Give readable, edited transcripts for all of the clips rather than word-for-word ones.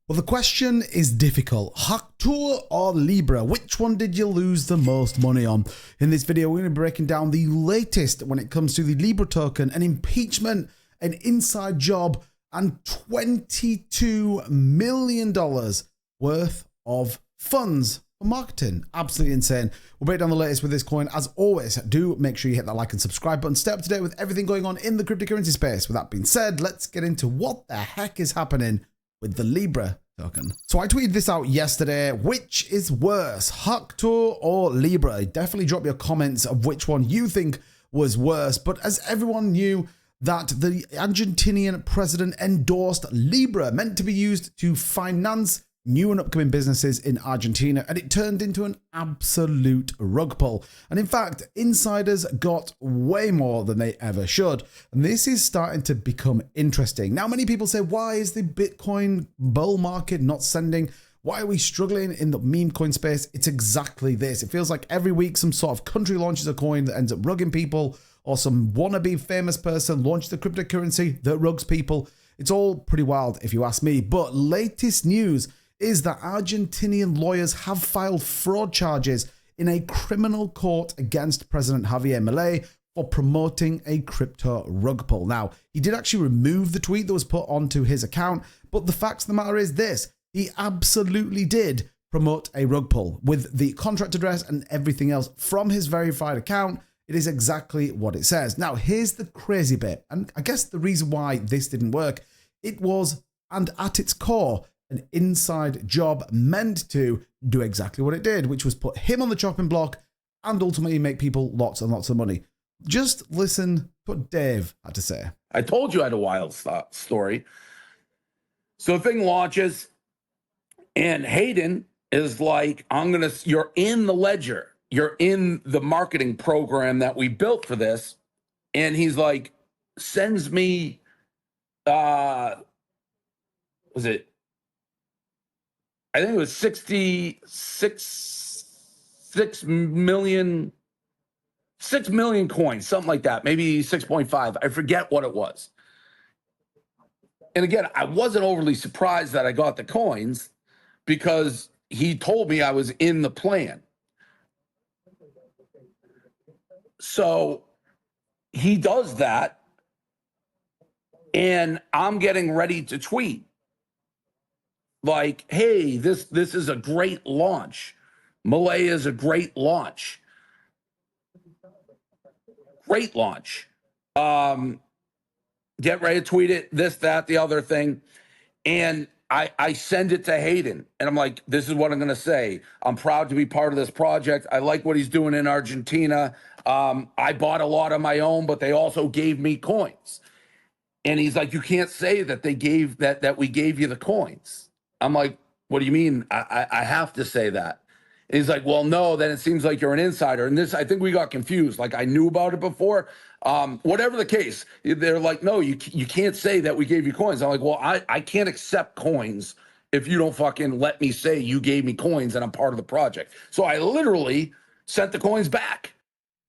Well, the question is difficult. Haktur or Libra? Which one did you lose the most money on? In this video, we're going to be breaking down the latest when it comes to the Libra token, an impeachment, an inside job, and $22 million worth of funds for marketing. Absolutely insane. We'll break down the latest with this coin. As always, do make sure you hit that like and subscribe button. Stay up to date with everything going on in the cryptocurrency space. With that being said, let's get into what the heck is happening with the Libra token. So I tweeted this out yesterday. Which is worse, Haktur or Libra? Definitely drop your comments of which one you think was worse. But as everyone knew that the Argentinian president endorsed Libra, meant to be used to finance new and upcoming businesses in Argentina, and it turned into an absolute rug pull. And in fact, insiders got way more than they ever should. And this is starting to become interesting. Now, many people say, why is the Bitcoin bull market not sending? Why are we struggling in the meme coin space? It's exactly this. It feels like every week some sort of country launches a coin that ends up rugging people, or some wannabe famous person launches the cryptocurrency that rugs people. It's all pretty wild if you ask me. But latest news is that Argentinian lawyers have filed fraud charges in a criminal court against President Javier Milei for promoting a crypto rug pull. Now, he did actually remove the tweet that was put onto his account, but the fact of the matter is this: he absolutely did promote a rug pull with the contract address and everything else from his verified account. It is exactly what it says. Now, here's the crazy bit, and I guess the reason why this didn't work, it was, and at its core, an inside job meant to do exactly what it did, which was put him on the chopping block and ultimately make people lots and lots of money. Just listen to what Dave had to say. I told you I had a wild story. So the thing launches, and Hayden is like, you're in the ledger. You're in the marketing program that we built for this. And he's like, sends me, I think it was 6 million coins, something like that, maybe 6.5. I forget what it was. And again, I wasn't overly surprised that I got the coins because he told me I was in the plan. So he does that, and I'm getting ready to tweet like, hey, this is a great launch. Milei is a great launch. Great launch. Get ready to tweet it, this, that, the other thing. And I send it to Hayden, and I'm like, this is what I'm going to say. I'm proud to be part of this project. I like what he's doing in Argentina. I bought a lot of my own, but they also gave me coins. And he's like, you can't say that they gave that we gave you the coins. I'm like, what do you mean? I have to say that. And he's like, well, no, then it seems like you're an insider. And this, I think we got confused. Like, I knew about it before. Whatever the case, they're like, no, you can't say that we gave you coins. I'm like, well, I can't accept coins if you don't fucking let me say you gave me coins and I'm part of the project. So I literally sent the coins back.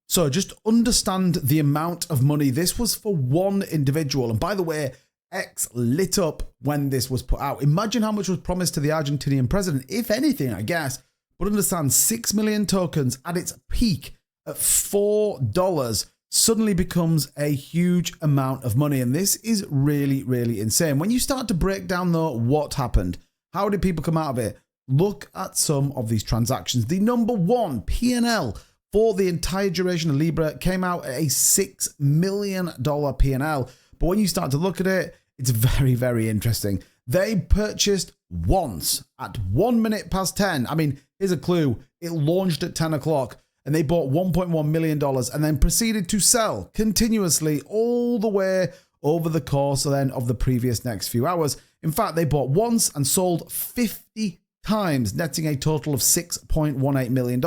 So just understand the amount of money. This was for one individual. And by the way, X lit up when this was put out. Imagine how much was promised to the Argentinian president, if anything, I guess. But understand, 6 million tokens at its peak at $4 suddenly becomes a huge amount of money. And this is really, really insane. When you start to break down, though, what happened, how did people come out of it? Look at some of these transactions. The number one P&L for the entire duration of Libra came out at a $6 million P&L. But when you start to look at it, it's very, very interesting. They purchased once at 1 minute past 10. I mean, here's a clue. It launched at 10 o'clock and they bought $1.1 million and then proceeded to sell continuously all the way over the course of the previous next few hours. In fact, they bought once and sold 50 times, netting a total of $6.18 million.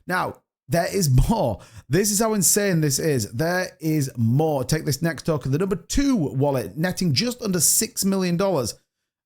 Now, there is more. This is how insane this is. There is more. Take this next token, the number 2 wallet, netting just under $6 million.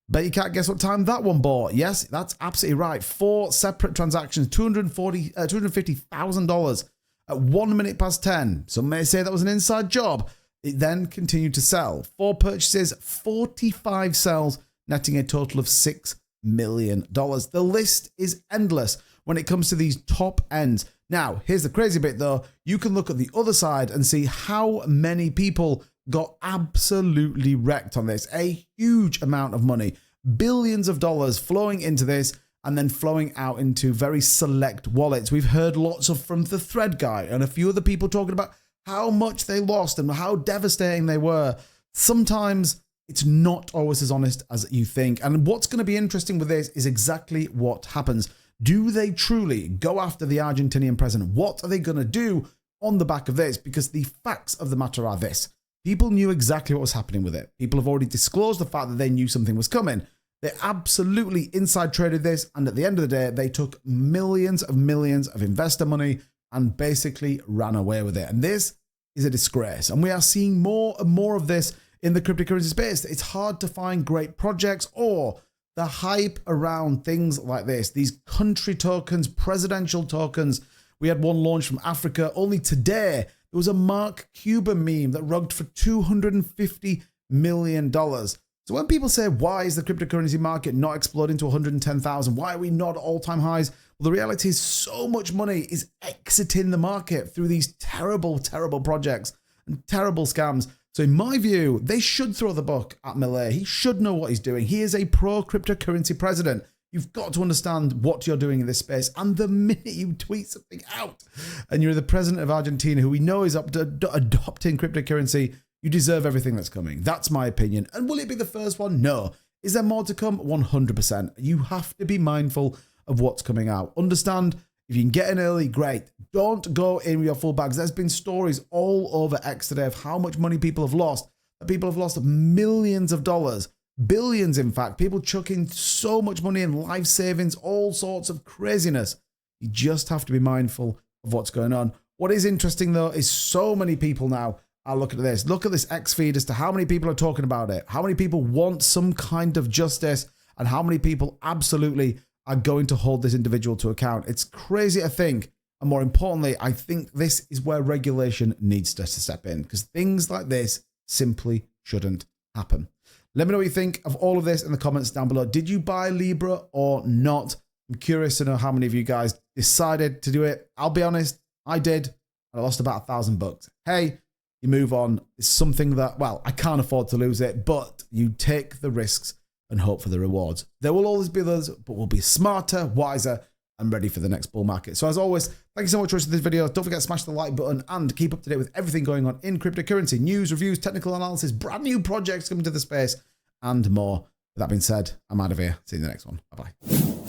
Bet you can't guess what time that one bought. Yes, that's absolutely right. 4 separate transactions, $250,000 at 1 minute past 10. Some may say that was an inside job. It then continued to sell. 4 purchases, 45 sells, netting a total of $6 million. The list is endless when it comes to these top ends. Now, here's the crazy bit though. You can look at the other side and see how many people got absolutely wrecked on this. A huge amount of money, billions of dollars flowing into this and then flowing out into very select wallets. We've heard lots from the Thread guy and a few other people talking about how much they lost and how devastating they were. Sometimes it's not always as honest as you think. And what's going to be interesting with this is exactly what happens. Do they truly go after the Argentinian president? What are they going to do on the back of this? Because the facts of the matter are this. People knew exactly what was happening with it. People have already disclosed the fact that they knew something was coming. They absolutely inside traded this. And at the end of the day, they took millions of investor money and basically ran away with it. And this is a disgrace. And we are seeing more and more of this in the cryptocurrency space. It's hard to find great projects or the hype around things like this, these country tokens, presidential tokens. We had one launched from Africa. Only today, there was a Mark Cuban meme that rugged for $250 million. So when people say, why is the cryptocurrency market not exploding to 110,000? Why are we not at all-time highs? Well, the reality is so much money is exiting the market through these terrible, terrible projects and terrible scams. So in my view, they should throw the book at Milei. He should know what he's doing. He is a pro-cryptocurrency president. You've got to understand what you're doing in this space. And the minute you tweet something out and you're the president of Argentina, who we know is adopting cryptocurrency, you deserve everything that's coming. That's my opinion. And will it be the first one? No. Is there more to come? 100%. You have to be mindful of what's coming out. Understand, if you can get in early, great. Don't go in with your full bags. There's been stories all over X today of how much money people have lost. People have lost millions of dollars, billions in fact. People chucking so much money in life savings, all sorts of craziness. You just have to be mindful of what's going on. What is interesting though is so many people now are looking at this. Look at this X feed as to how many people are talking about it, how many people want some kind of justice, and how many people absolutely are going to hold this individual to account. It's crazy to think. And more importantly, I think this is where regulation needs to step in, because things like this simply shouldn't happen. Let me know what you think of all of this in the comments down below. Did you buy Libra or not? I'm curious to know how many of you guys decided to do it. I'll be honest, I did. I lost about $1,000. Hey, you move on. It's something that, well, I can't afford to lose it, but you take the risks and hope for the rewards. There will always be others, but we'll be smarter, wiser, and ready for the next bull market. So as always, thank you so much for watching this video. Don't forget to smash the like button and keep up to date with everything going on in cryptocurrency. News, reviews, technical analysis, brand new projects coming to the space, and more. With that being said, I'm out of here. See you in the next one. Bye-bye.